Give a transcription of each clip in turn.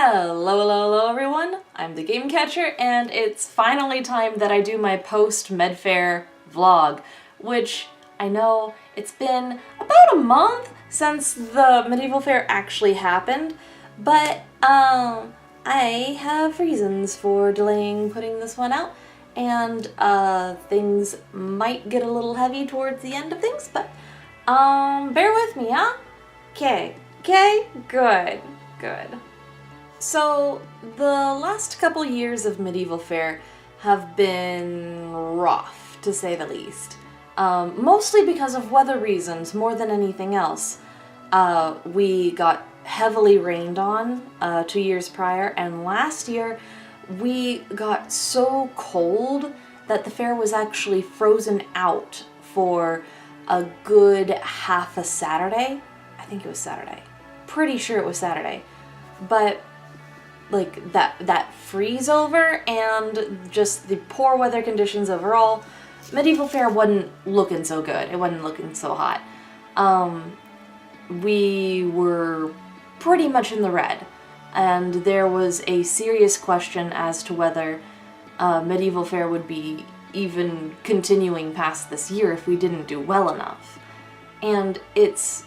Hello everyone, I'm the Game Catcher, and it's finally time that I do my post-Med Faire vlog, which I know it's been about a month since the Medieval Faire actually happened, but I have reasons for delaying putting this one out, and things might get a little heavy towards the end of things, but bear with me, huh? Okay, good. So, the last couple years of Medieval Faire have been rough, to say the least. Mostly because of weather reasons, more than anything else. We got heavily rained on 2 years prior, and last year we got so cold that the fair was actually frozen out for a good half a Saturday. I think it was Saturday. Pretty sure it was Saturday. But like that freeze over and just the poor weather conditions overall, Medieval Faire wasn't looking so good. It wasn't looking so hot. We were pretty much in the red, and there was a serious question as to whether Medieval Faire would be even continuing past this year if we didn't do well enough. And it's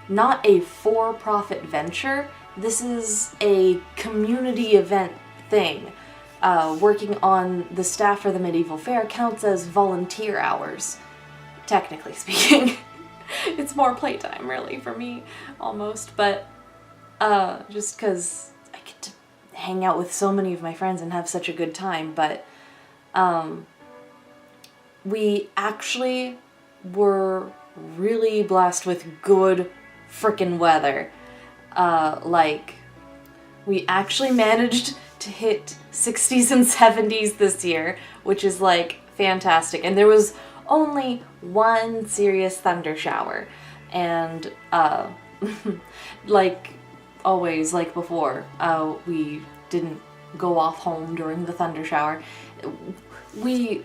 not a for-profit venture. This is a community event thing. Working on the staff for the Medieval Faire counts as volunteer hours, technically speaking. It's more playtime, really, for me, almost, but just because I get to hang out with so many of my friends and have such a good time, but we actually were really blessed with good frickin' weather. Like, we actually managed to hit 60s and 70s this year, which is like fantastic. And there was only one serious thunder shower, and like always, like before, we didn't go off home during the thunder shower. We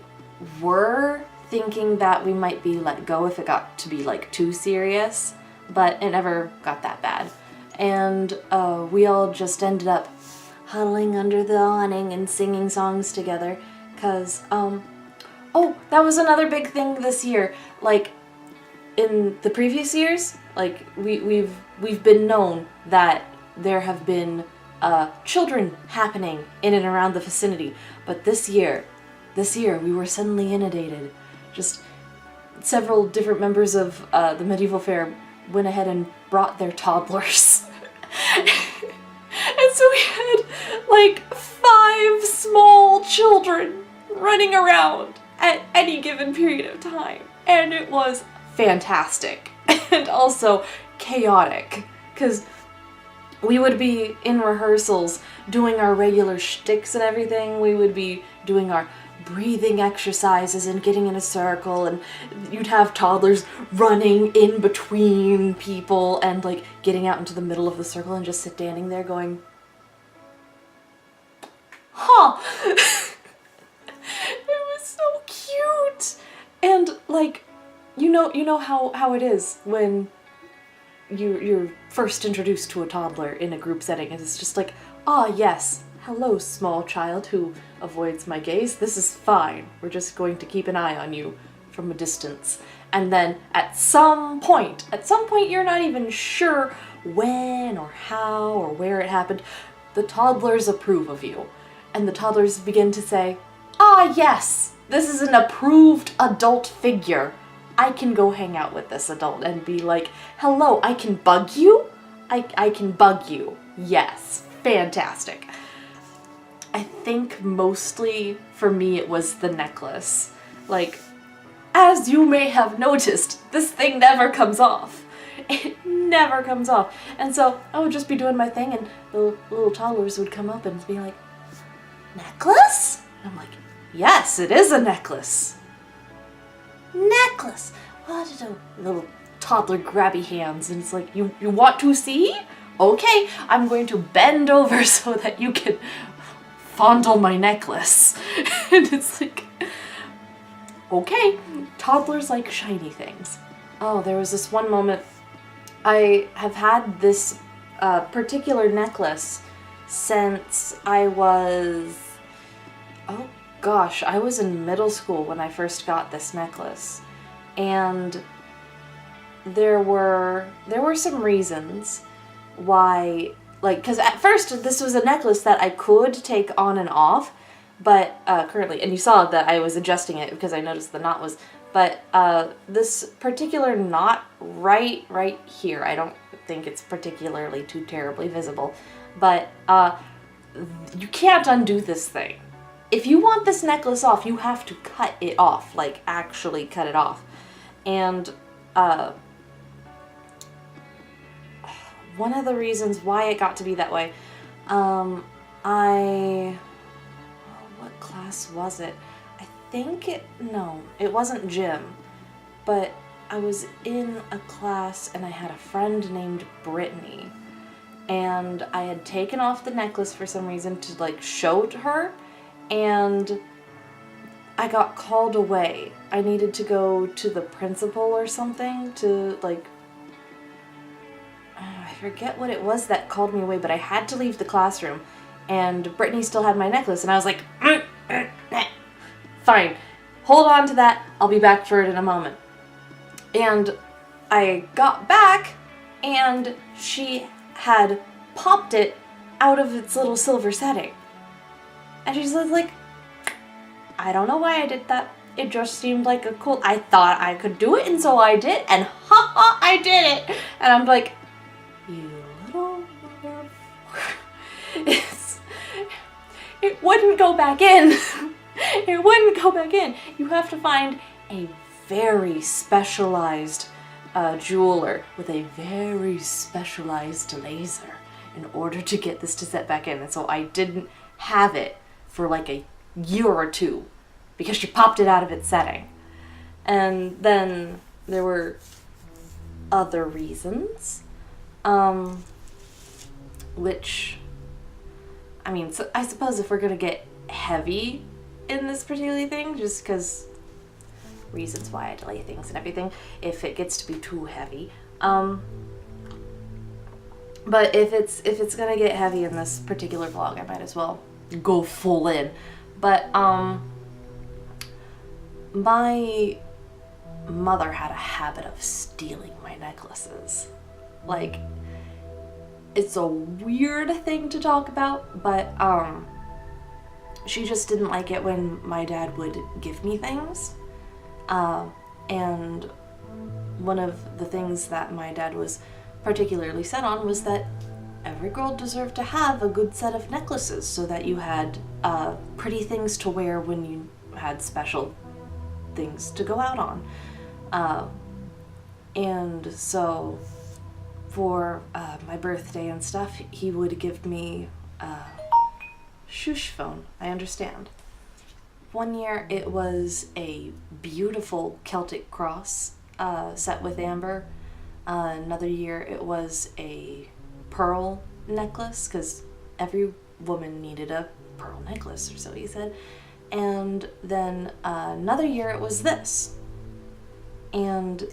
were thinking that we might be let go if it got to be like too serious, but it never got that bad. And we all just ended up huddling under the awning and singing songs together, cause oh, that was another big thing this year. Like, in the previous years, like we've been known that there have been children happening in and around the vicinity, but this year we were suddenly inundated. Just several different members of the Medieval Faire went ahead and brought their toddlers. And so we had like 5 small children running around at any given period of time. And it was fantastic. And also chaotic. Because we would be in rehearsals doing our regular shticks and everything. We would be doing our breathing exercises and getting in a circle, and you'd have toddlers running in between people and like getting out into the middle of the circle and just standing there going, huh. It was so cute. And like, you know how it is when you're first introduced to a toddler in a group setting, and it's just like, ah, yes, hello, small child who avoids my gaze. This is fine. We're just going to keep an eye on you from a distance. And then at some point you're not even sure when or how or where it happened, the toddlers approve of you. And the toddlers begin to say, ah, yes, this is an approved adult figure. I can go hang out with this adult and be like, hello, I can bug you? I can bug you. Yes, fantastic. I think mostly for me it was the necklace. Like, as you may have noticed, this thing never comes off. It never comes off. And so I would just be doing my thing, and the little toddlers would come up and be like, necklace? And I'm like, yes, it is a necklace. Necklace. What is a little toddler grabby hands, and it's like, you want to see? Okay, I'm going to bend over so that you can fondle my necklace. And it's like, okay, toddlers like shiny things. Oh, there was this one moment, I have had this particular necklace since I was, oh gosh, I was in middle school when I first got this necklace. And there were some reasons why, like, because at first this was a necklace that I could take on and off, but currently, and you saw that I was adjusting it because I noticed the knot was, but this particular knot right here, I don't think it's particularly too terribly visible, but you can't undo this thing. If you want this necklace off, you have to cut it off, like actually cut it off. And one of the reasons why it got to be that way, what class was it? No, it wasn't gym, but I was in a class and I had a friend named Brittany, and I had taken off the necklace for some reason to like show to her, and I got called away. I needed to go to the principal or something to like, I forget what it was that called me away, but I had to leave the classroom, and Brittany still had my necklace, and I was like, fine, hold on to that, I'll be back for it in a moment. And I got back, and she had popped it out of its little silver setting. And she's like, I don't know why I did that. It just seemed like a cool, I thought I could do it, and so I did, and ha, I did it. And I'm like, you little motherfucker. It wouldn't go back in. It wouldn't go back in. You have to find a very specialized jeweler with a very specialized laser in order to get this to set back in. And so I didn't have it for like a year or two because she popped it out of its setting. And then there were other reasons, which, I mean, so I suppose if we're gonna get heavy in this particular thing, just because reasons why I delay things and everything, if it gets to be too heavy. But if it's gonna get heavy in this particular vlog, I might as well go full in. But my mother had a habit of stealing my necklaces. Like, it's a weird thing to talk about, but she just didn't like it when my dad would give me things. And one of the things that my dad was particularly set on was that every girl deserved to have a good set of necklaces so that you had pretty things to wear when you had special things to go out on. And so for my birthday and stuff, he would give me a shush phone. I understand. One year it was a beautiful Celtic cross set with amber. Another year it was a pearl necklace, because every woman needed a pearl necklace, or so he said. And then another year it was this. And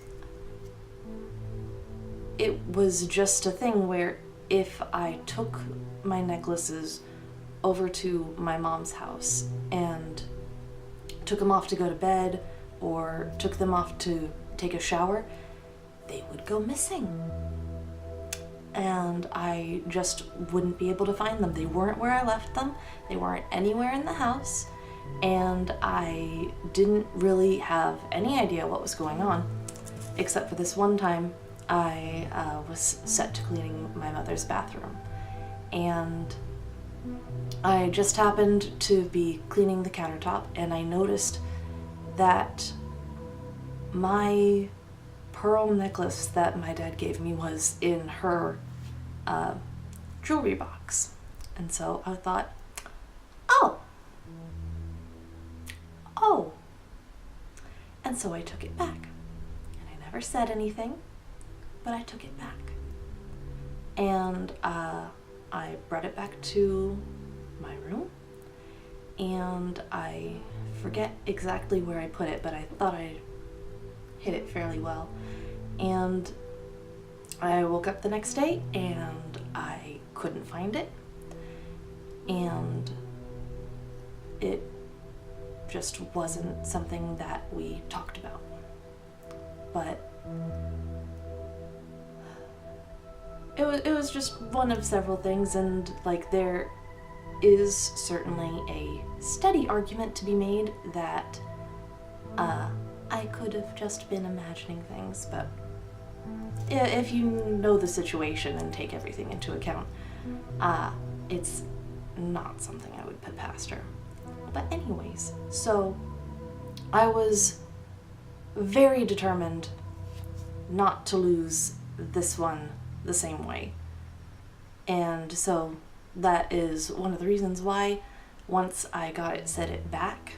it was just a thing where if I took my necklaces over to my mom's house and took them off to go to bed or took them off to take a shower, they would go missing. And I just wouldn't be able to find them. They weren't where I left them. They weren't anywhere in the house. And I didn't really have any idea what was going on, except for this one time I was set to cleaning my mother's bathroom. And I just happened to be cleaning the countertop, and I noticed that my pearl necklace that my dad gave me was in her jewelry box. And so I thought, oh. And so I took it back. And I never said anything, but I took it back. And I brought it back to my room, and I forget exactly where I put it, but I thought I hid it fairly well. And I woke up the next day and I couldn't find it. and it just wasn't something that we talked about. But it was just one of several things, and like there is certainly a steady argument to be made that I could have just been imagining things, but if you know the situation and take everything into account, it's not something I would put past her. But anyways, so I was very determined not to lose this one the same way. And so that is one of the reasons why once I got it set it back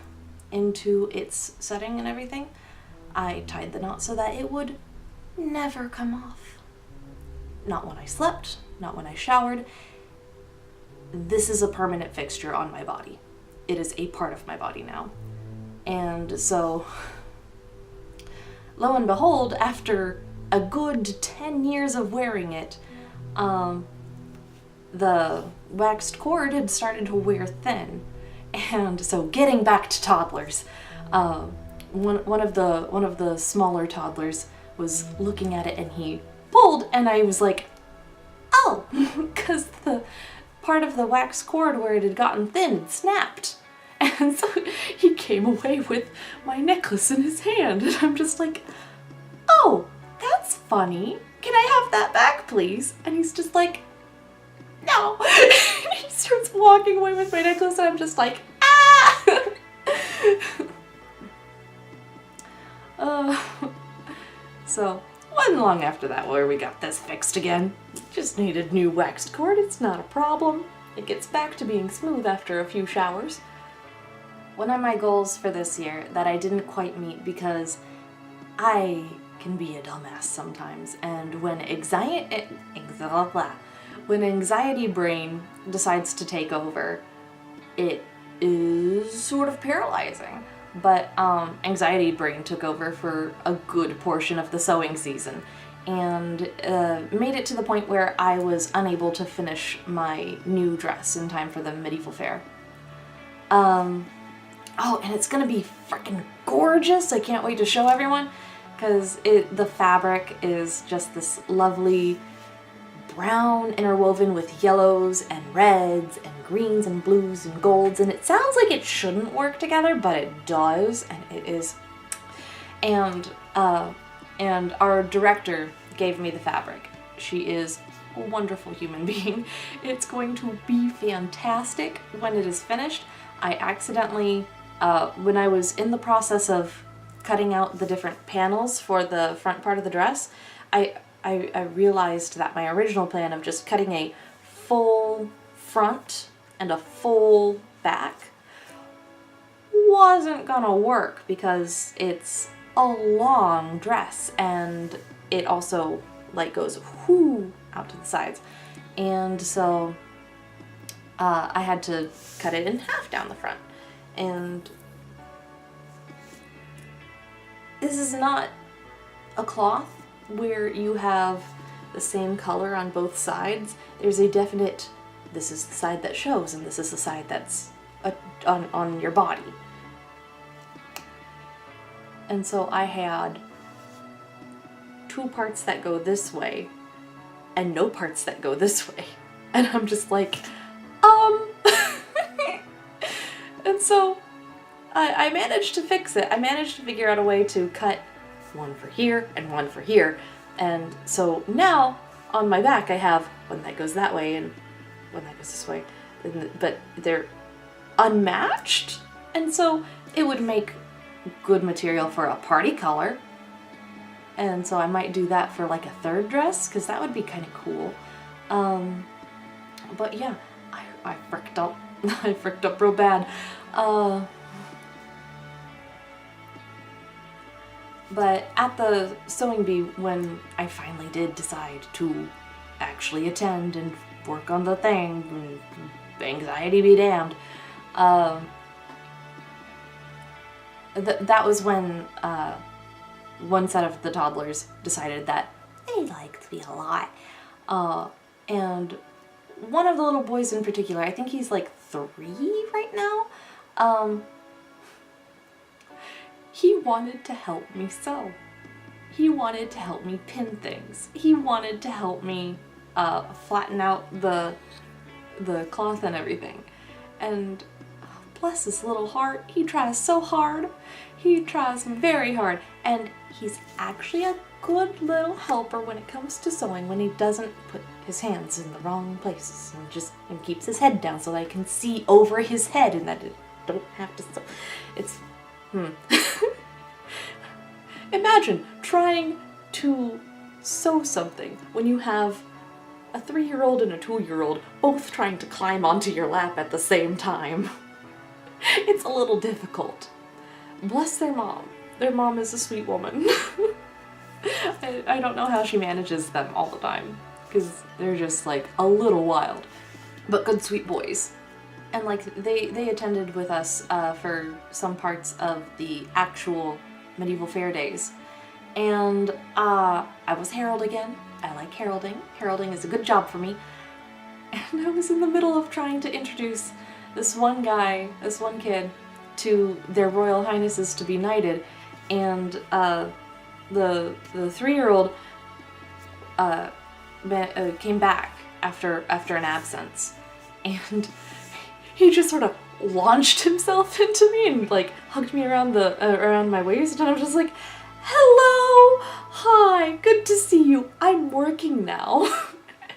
into its setting and everything, I tied the knot so that it would never come off. Not when I slept, not when I showered. This is a permanent fixture on my body. It is a part of my body now. And so, lo and behold, after a good 10 years of wearing it, the waxed cord had started to wear thin. And so getting back to toddlers, one of the smaller toddlers was looking at it and he pulled, and I was like, oh, because the part of the wax cord where it had gotten thin had snapped. And so he came away with my necklace in his hand, and I'm just like, oh, that's funny. Can I have that back, please? And he's just like, no. And he starts walking away with my necklace, and I'm just like, ah! So, wasn't long after that where we got this fixed again. Just needed new waxed cord, it's not a problem. It gets back to being smooth after a few showers. One of my goals for this year that I didn't quite meet because I can be a dumbass sometimes, and when anxiety brain decides to take over, it is sort of paralyzing. But anxiety brain took over for a good portion of the sewing season, and made it to the point where I was unable to finish my new dress in time for the Medieval Faire. Oh, and it's gonna be freaking gorgeous. I can't wait to show everyone, because the fabric is just this lovely brown interwoven with yellows and reds and greens and blues and golds, and it sounds like it shouldn't work together, but it does, and it is. And our director gave me the fabric. She is a wonderful human being. It's going to be fantastic when it is finished. I accidentally, when I was in the process of cutting out the different panels for the front part of the dress, I realized that my original plan of just cutting a full front and a full back wasn't gonna work because it's a long dress and it also like goes whoo out to the sides. And so I had to cut it in half down the front. And this is not a cloth where you have the same color on both sides. There's a definite, this is the side that shows and this is the side that's on your body. And so I had two parts that go this way and no parts that go this way. And I'm just like, And so I managed to fix it. I managed to figure out a way to cut one for here and one for here. And so now on my back I have one that goes that way and one that goes this way. But they're unmatched. And so it would make good material for a party color. And so I might do that for like a third dress, because that would be kind of cool. But yeah, I fricked up. I fricked up real bad. But at the sewing bee, when I finally did decide to actually attend and work on the thing, anxiety be damned, that was when one set of the toddlers decided that they liked me a lot. And one of the little boys in particular, I think he's like 3 right now, he wanted to help me sew. He wanted to help me pin things. He wanted to help me flatten out the cloth and everything. And bless his little heart, he tries so hard. He tries very hard. And he's actually a good little helper when it comes to sewing, when he doesn't put his hands in the wrong places and keeps his head down so that I can see over his head and that I don't have to sew. It's Imagine trying to sew something when you have a 3-year-old and a 2-year-old both trying to climb onto your lap at the same time. It's a little difficult. Bless their mom. Their mom is a sweet woman. I don't know how she manages them all the time, because they're just like a little wild, but good sweet boys. And like they attended with us for some parts of the actual Medieval Faire days. And I was Herald again. I like heralding. Heralding is a good job for me. And I was in the middle of trying to introduce this one kid, to their Royal Highnesses to be knighted, and the 3-year-old came back after an absence, and he just sort of launched himself into me and like hugged me around my waist, and I was just like, "Hello, hi, good to see you. I'm working now."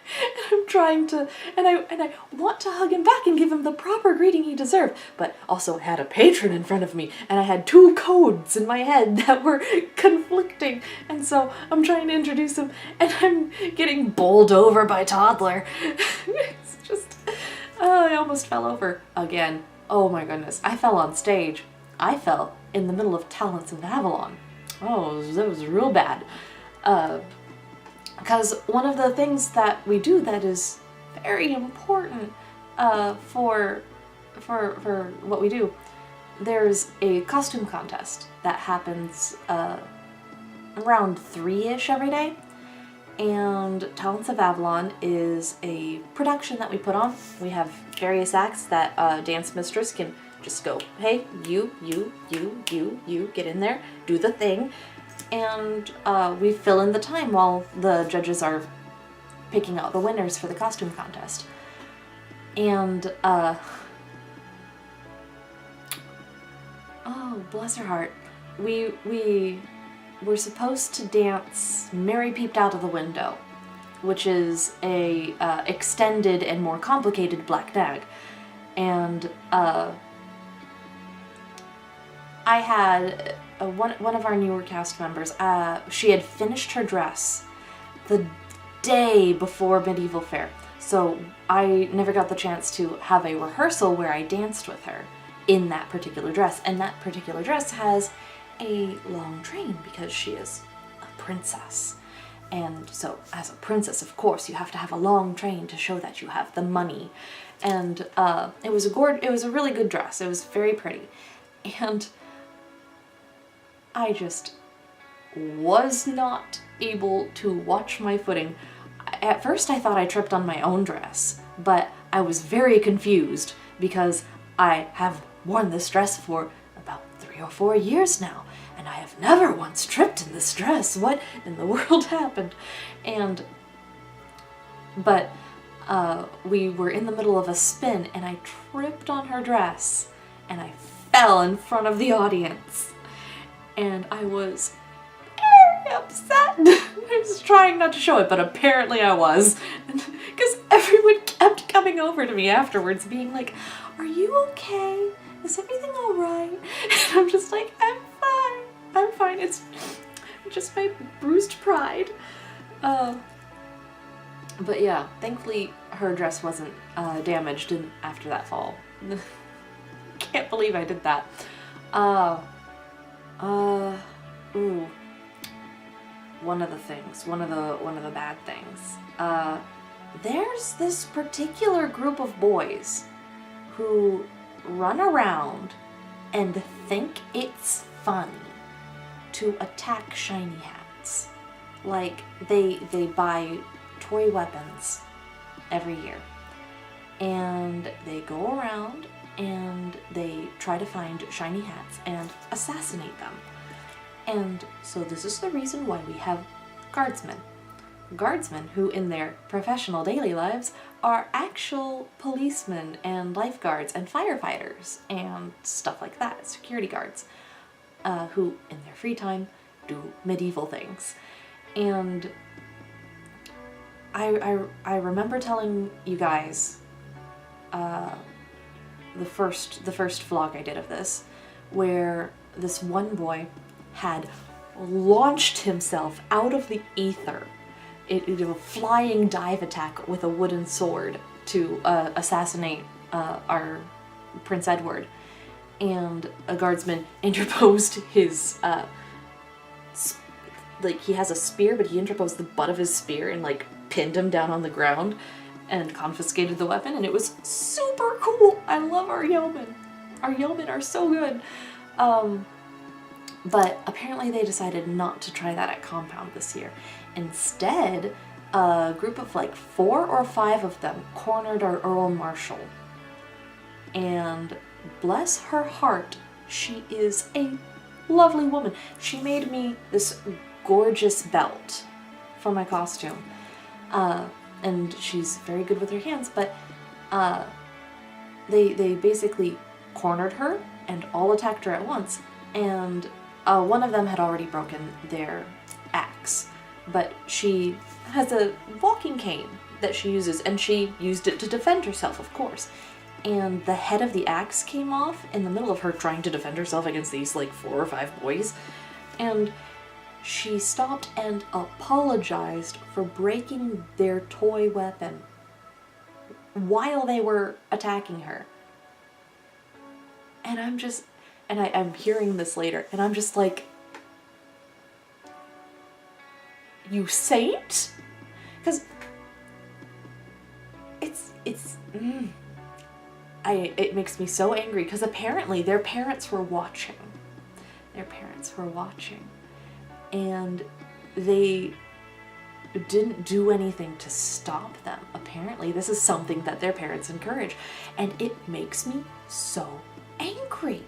And I'm trying to, and I want to hug him back and give him the proper greeting he deserved, but also had a patron in front of me, and I had 2 codes in my head that were conflicting, and so I'm trying to introduce him, and I'm getting bowled over by Toddler. It's just, I almost fell over again. Oh my goodness, I fell on stage. I fell in the middle of Talents of Avalon. Oh, that was real bad. Because one of the things that we do that is very important for what we do, there's a costume contest that happens around 3-ish every day, and Talents of Avalon is a production that we put on. We have various acts that Dance Mistress can just go, "Hey, you, get in there, do the thing." And we fill in the time while the judges are picking out the winners for the costume contest. And, oh, bless her heart, we were supposed to dance Mary Peeped Out of the Window, which is a extended and more complicated Black Nag. And I had one of our newer cast members, she had finished her dress the day before Medieval Faire, so I never got the chance to have a rehearsal where I danced with her in that particular dress, and that particular dress has a long train because she is a princess. And so as a princess, of course, you have to have a long train to show that you have the money. And it was a really good dress. It was very pretty. And I just was not able to watch my footing. At first I thought I tripped on my own dress, but I was very confused because I have worn this dress for about 3 or 4 years now, and I have never once tripped in this dress. What in the world happened? But we were in the middle of a spin, and I tripped on her dress, and I fell in front of the audience. And I was very upset. I was trying not to show it, but apparently I was. Because everyone kept coming over to me afterwards being like, "Are you okay? Is everything alright?" And I'm just like, "I'm fine. I'm fine. It's just my bruised pride." But yeah, thankfully her dress wasn't damaged after that fall. Can't believe I did that. Ooh. One of the bad things. There's this particular group of boys who run around and think it's funny to attack shiny hats. Like, they buy toy weapons every year. and they go around and they try to find shiny hats and assassinate them. And so this is the reason why we have guardsmen. Guardsmen who in their professional daily lives are actual policemen and lifeguards and firefighters and stuff like that, security guards, who in their free time do medieval things. And I remember telling you guys the first vlog I did of this, where this one boy had launched himself out of the ether in a flying dive attack with a wooden sword to assassinate our Prince Edward, and a guardsman interposed his like, he has a spear, but he interposed the butt of his spear and like pinned him down on the ground and confiscated the weapon, and it was super cool. I love our yeomen. Our yeomen are so good. But apparently they decided not to try that at Compound this year. Instead, a group of like 4 or 5 of them cornered our Earl Marshal. And bless her heart, she is a lovely woman. She made me this gorgeous belt for my costume. And she's very good with her hands, but they basically cornered her and all attacked her at once. And one of them had already broken their axe, but she has a walking cane that she uses, and she used it to defend herself, of course. And the head of the axe came off in the middle of her trying to defend herself against these like 4 or 5 boys. And she stopped and apologized for breaking their toy weapon while they were attacking her. And I'm hearing this later, and I'm just like, you saint? Because it makes me so angry, because apparently their parents were watching. And they didn't do anything to stop them. Apparently this is something that their parents encourage, and it makes me so angry.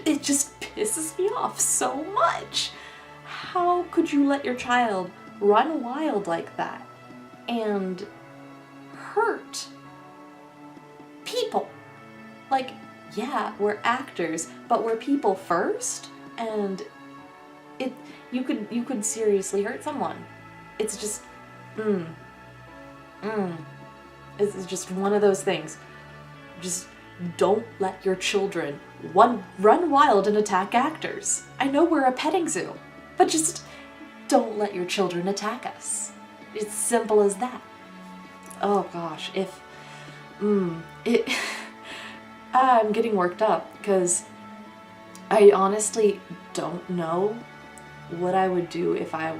It just pisses me off so much. How could you let your child run wild like that and hurt people? Like, yeah, we're actors, but we're people first, and you could seriously hurt someone. It's just it's just one of those things. Just don't let your children run wild and attack actors. I know we're a petting zoo, but just don't let your children attack us. It's simple as that. Oh gosh, I'm getting worked up, because I honestly don't know what I would do if I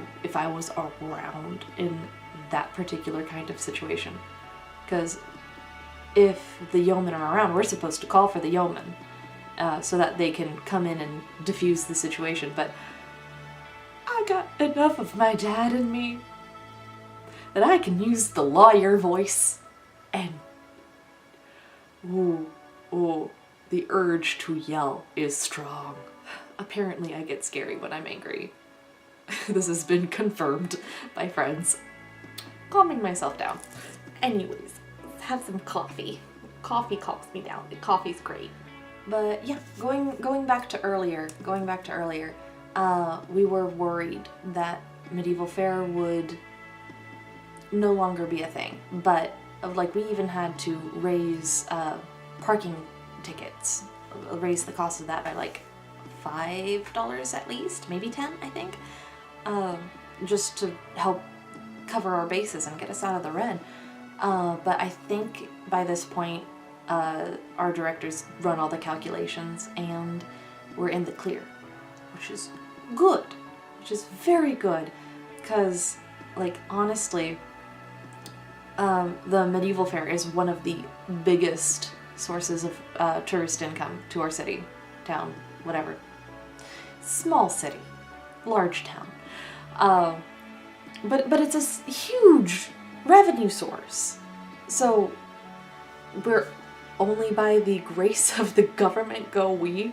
was around in that particular kind of situation. Because if the yeomen are around, we're supposed to call for the yeomen so that they can come in and defuse the situation. But I got enough of my dad in me that I can use the lawyer voice, and the urge to yell is strong. Apparently I get scary when I'm angry. This has been confirmed by friends. Calming myself down. Anyways, let's have some coffee. Coffee calms me down. Coffee's great. But yeah, going back to earlier, we were worried that Medieval Faire would no longer be a thing. But like, we even had to raise parking tickets, raise the cost of that by like $5 at least, maybe 10, I think, just to help cover our bases and get us out of the red. But I think by this point, our directors run all the calculations and we're in the clear, which is good, which is very good, because, like, honestly, the Medieval Faire is one of the biggest sources of tourist income to our city, town, whatever. Small city, large town. But it's a huge revenue source. So we're only by the grace of the government go we.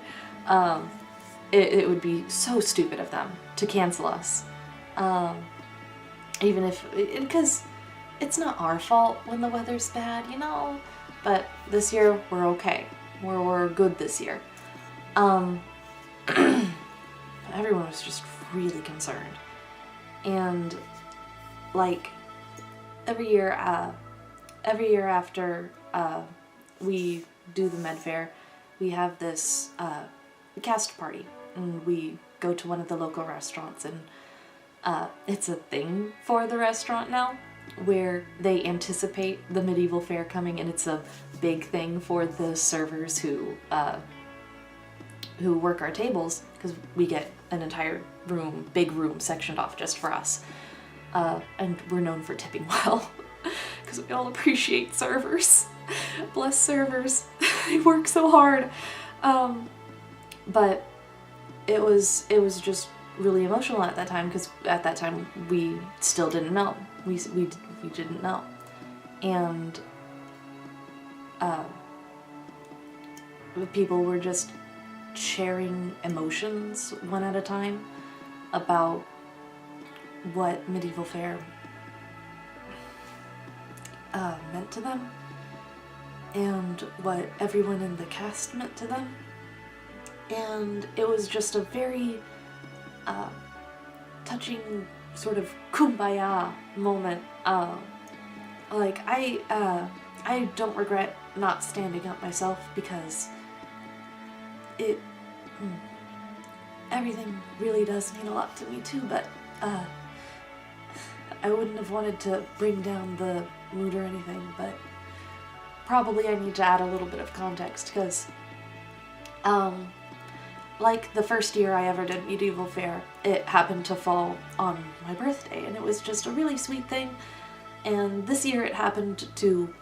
It would be so stupid of them to cancel us. Even if, because it's not our fault when the weather's bad, you know? But this year, we're okay. We're good this year. Everyone was just really concerned. And, like, every year after we do the Med Fair, we have this cast party. And we go to one of the local restaurants, and it's a thing for the restaurant now, where they anticipate the Medieval Fair coming, and it's a big thing for the servers who work our tables, because we get an entire room, big room, sectioned off just for us. And we're known for tipping well, because we all appreciate servers. Bless servers. They work so hard. But it was just really emotional at that time, because at that time we still didn't know. We didn't know. And people were just sharing emotions one at a time about what Medieval Faire meant to them, and what everyone in the cast meant to them. And it was just a very touching sort of kumbaya moment. Like, I don't regret not standing up myself, because everything really does mean a lot to me too, but I wouldn't have wanted to bring down the mood or anything, but probably I need to add a little bit of context, because like the first year I ever did Medieval Faire, it happened to fall on my birthday, and it was just a really sweet thing. And this year it happened to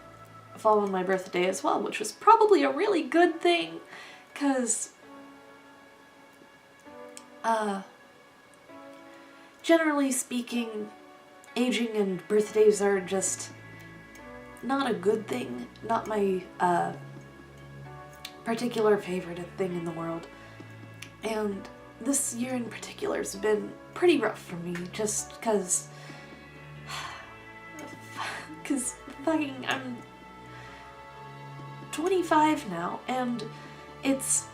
fall on my birthday as well, which was probably a really good thing, because generally speaking, aging and birthdays are just not a good thing, not my particular favorite thing in the world. And this year in particular has been pretty rough for me, just because fucking I'm 25 now, and it's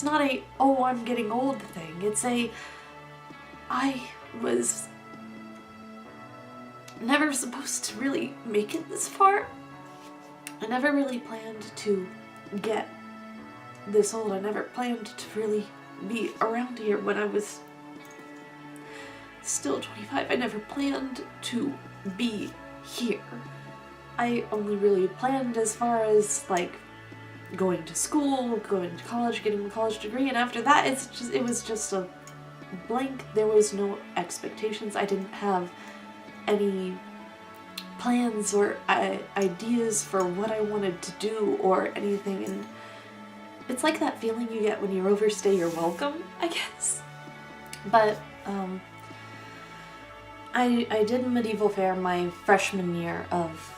not a, oh, I'm getting old thing. It's a, I was never supposed to really make it this far. I never really planned to get this old. I never planned to really be around here when I was still 25. I never planned to be here. I only really planned as far as, like, going to school, going to college, getting a college degree, and after that it was just a blank. There was no expectations. I didn't have any plans or ideas for what I wanted to do or anything, and it's like that feeling you get when you overstay your welcome, I guess. But I did Medieval Faire my freshman year of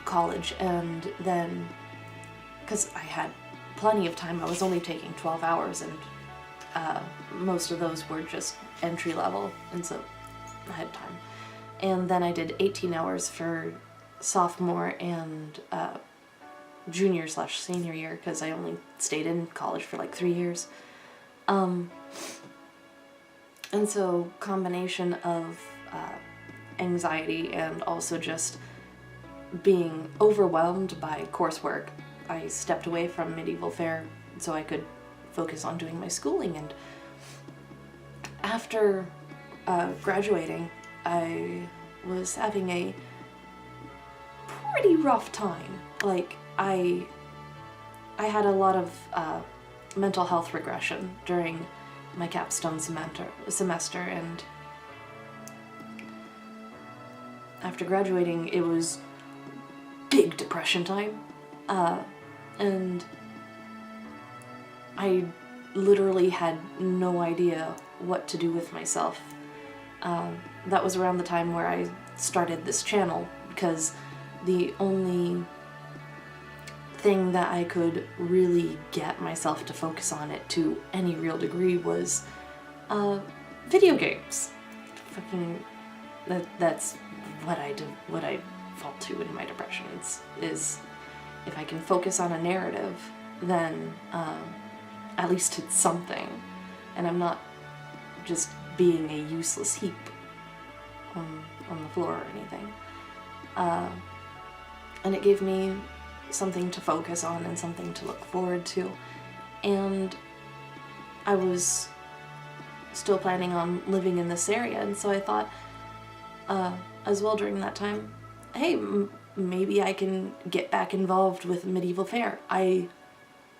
college, and then, because I had plenty of time, I was only taking 12 hours, and most of those were just entry level, and so I had time. And then I did 18 hours for sophomore and junior/senior year, because I only stayed in college for like 3 years. And so combination of anxiety and also just being overwhelmed by coursework, I stepped away from Medieval Faire so I could focus on doing my schooling. And after graduating, I was having a pretty rough time. Like, I had a lot of mental health regression during my capstone semester, and after graduating, it was big depression time, and I literally had no idea what to do with myself. That was around the time where I started this channel, because the only thing that I could really get myself to focus on it to any real degree was video games. Fucking, that's what I fall to in my depressions, is if I can focus on a narrative, then at least it's something, and I'm not just being a useless heap on the floor or anything. And it gave me something to focus on and something to look forward to. And I was still planning on living in this area, and so I thought, as well during that time, hey, maybe I can get back involved with Medieval Faire. I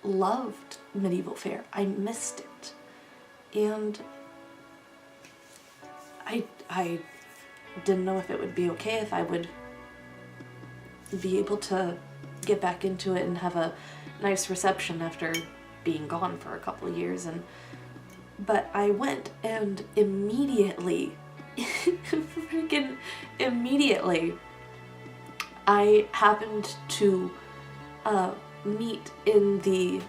loved Medieval Faire. I missed it. And I didn't know if it would be okay, if I would be able to get back into it and have a nice reception after being gone for a couple of years. But I went, and immediately, freaking immediately, I happened to meet in the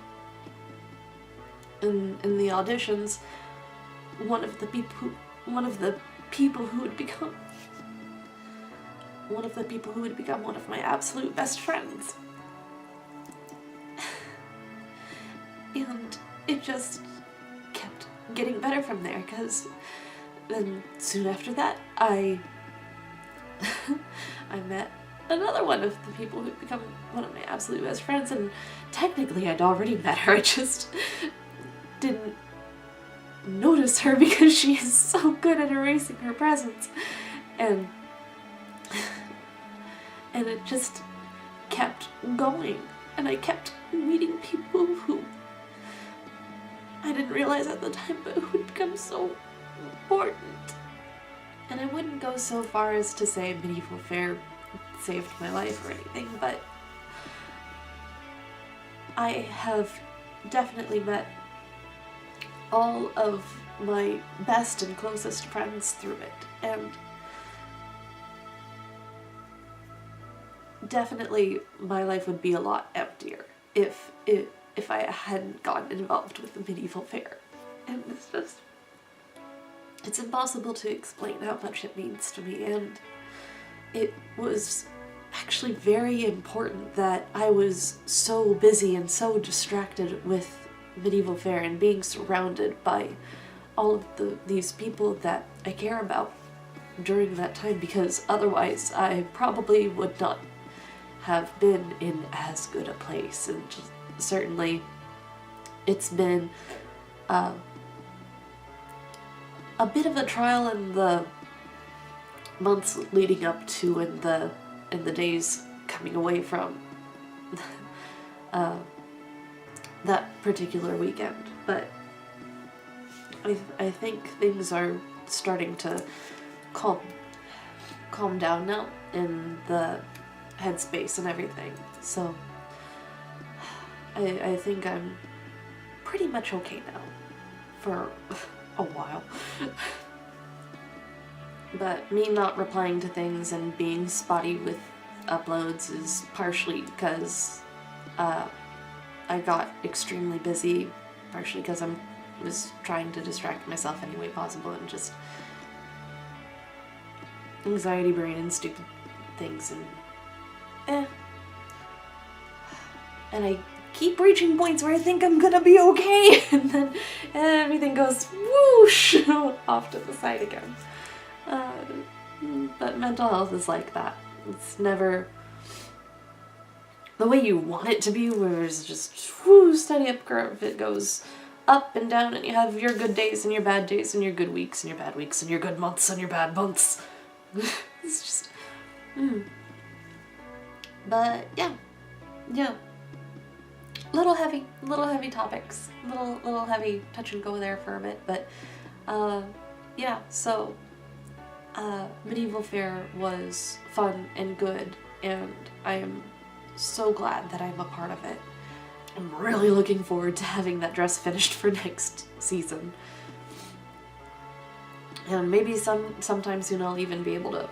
auditions one of the people who would become one of my absolute best friends. And it just kept getting better from there, because then soon after that I met another one of the people who'd become one of my absolute best friends, and technically I'd already met her, I just didn't notice her because she is so good at erasing her presence. And it just kept going, and I kept meeting people who I didn't realize at the time, but who would become so important. And I wouldn't go so far as to say Medieval Faire saved my life or anything, but I have definitely met all of my best and closest friends through it, and definitely my life would be a lot emptier if I hadn't gotten involved with the Medieval Faire. And it's impossible to explain how much it means to me, and it was actually very important that I was so busy and so distracted with Medieval Faire and being surrounded by all of these people that I care about during that time, because otherwise I probably would not have been in as good a place. And just, certainly it's been a bit of a trial in the months leading up to and the days coming away from that particular weekend, but I think things are starting to calm down now in the headspace and everything, so I think I'm pretty much okay now for a while. But me not replying to things and being spotty with uploads is partially because I got extremely busy, partially because I was trying to distract myself any way possible, and just anxiety brain and stupid things, and I keep reaching points where I think I'm gonna be okay, and then everything goes whoosh off to the side again. But mental health is like that. It's never the way you want it to be, where it's just steady up curve. It goes up and down, and you have your good days and your bad days and your good weeks and your bad weeks and your good months and your bad months. It's just But yeah. Little heavy topics, little heavy touch and go there for a bit, but yeah, so Medieval Faire was fun and good, and I am so glad that I'm a part of it. I'm really looking forward to having that dress finished for next season. And maybe sometime soon I'll even be able to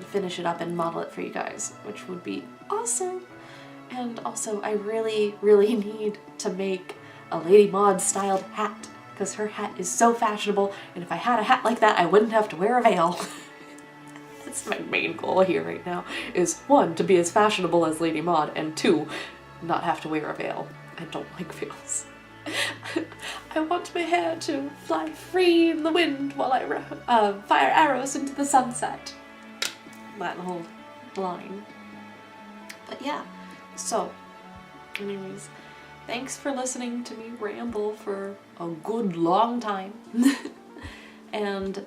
finish it up and model it for you guys, which would be awesome. And also, I really, really need to make a Lady Maud styled hat, because her hat is so fashionable, and if I had a hat like that, I wouldn't have to wear a veil. That's my main goal here right now, is 1, to be as fashionable as Lady Maud, and 2, not have to wear a veil. I don't like veils. I want my hair to fly free in the wind while I fire arrows into the sunset. That whole line. But yeah, so anyways, thanks for listening to me ramble for a good long time. And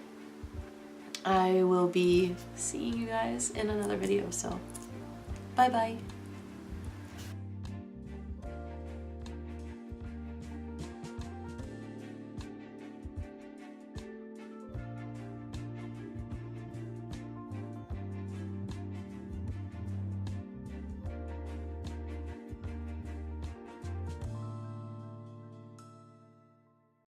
I will be seeing you guys in another video, so bye bye.